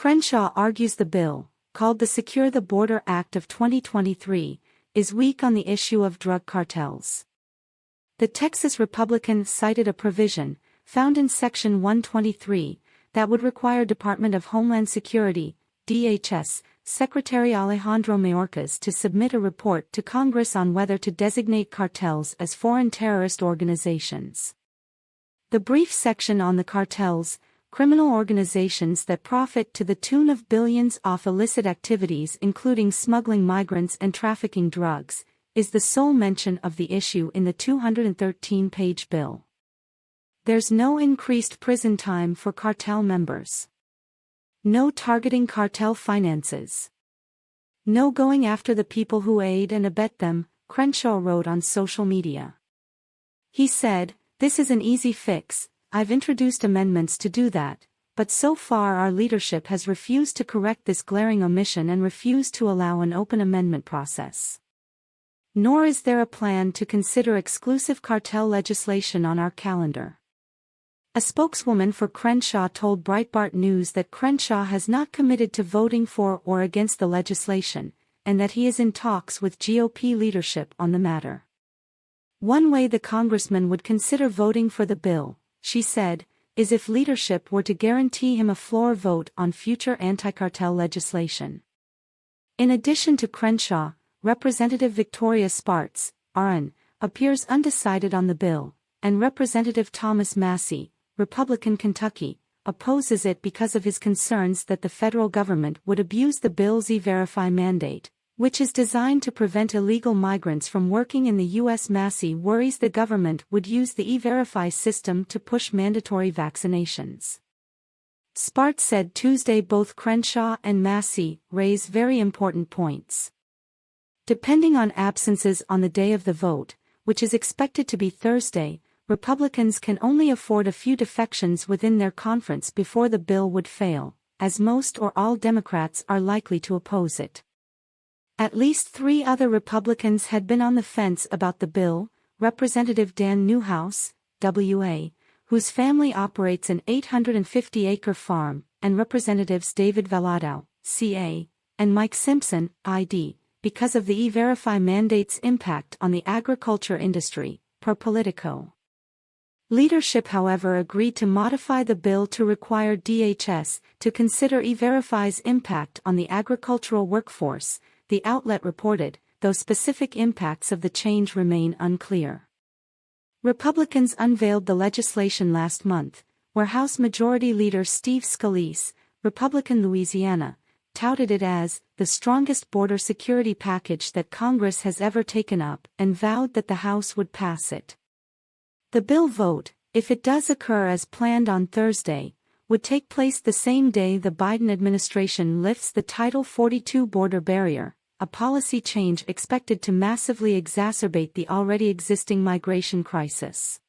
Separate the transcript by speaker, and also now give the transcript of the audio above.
Speaker 1: Crenshaw argues the bill, called the Secure the Border Act of 2023, is weak on the issue of drug cartels. The Texas Republican cited a provision, found in Section 123, that would require Department of Homeland Security, DHS, Secretary Alejandro Mayorkas to submit a report to Congress on whether to designate cartels as foreign terrorist organizations. The brief section on the cartels, criminal organizations that profit to the tune of billions off illicit activities including smuggling migrants and trafficking drugs, is the sole mention of the issue in the 213-page bill. There's no increased prison time for cartel members. No targeting cartel finances. No going after the people who aid and abet them, Crenshaw wrote on social media. He said, "This is an easy fix, I've introduced amendments to do that, but so far our leadership has refused to correct this glaring omission and refused to allow an open amendment process. Nor is there a plan to consider exclusive cartel legislation on our calendar." A spokeswoman for Crenshaw told Breitbart News that Crenshaw has not committed to voting for or against the legislation, and that he is in talks with GOP leadership on the matter. One way the congressman would consider voting for the bill, she said, is if leadership were to guarantee him a floor vote on future anti-cartel legislation. In addition to Crenshaw, Representative Victoria Spartz, RN, appears undecided on the bill, and Representative Thomas Massie, Republican Kentucky, opposes it because of his concerns that the federal government would abuse the bill's E-Verify mandate, which is designed to prevent illegal migrants from working in the U.S. Massie worries the government would use the E-Verify system to push mandatory vaccinations. Spartz said Tuesday both Crenshaw and Massie raise very important points. Depending on absences on the day of the vote, which is expected to be Thursday, Republicans can only afford a few defections within their conference before the bill would fail, as most or all Democrats are likely to oppose it. At least 3 other Republicans had been on the fence about the bill: Representative Dan Newhouse, WA, whose family operates an 850-acre farm, and Representatives David Valadao, CA, and Mike Simpson, ID, because of the E-Verify mandate's impact on the agriculture industry, per Politico. Leadership, however, agreed to modify the bill to require DHS to consider E-Verify's impact on the agricultural workforce, the outlet reported, though specific impacts of the change remain unclear. Republicans unveiled the legislation last month, where House Majority Leader Steve Scalise, Republican Louisiana, touted it as the strongest border security package that Congress has ever taken up and vowed that the House would pass it. The bill vote, if it does occur as planned on Thursday, would take place the same day the Biden administration lifts the Title 42 border barrier, a policy change expected to massively exacerbate the already existing migration crisis.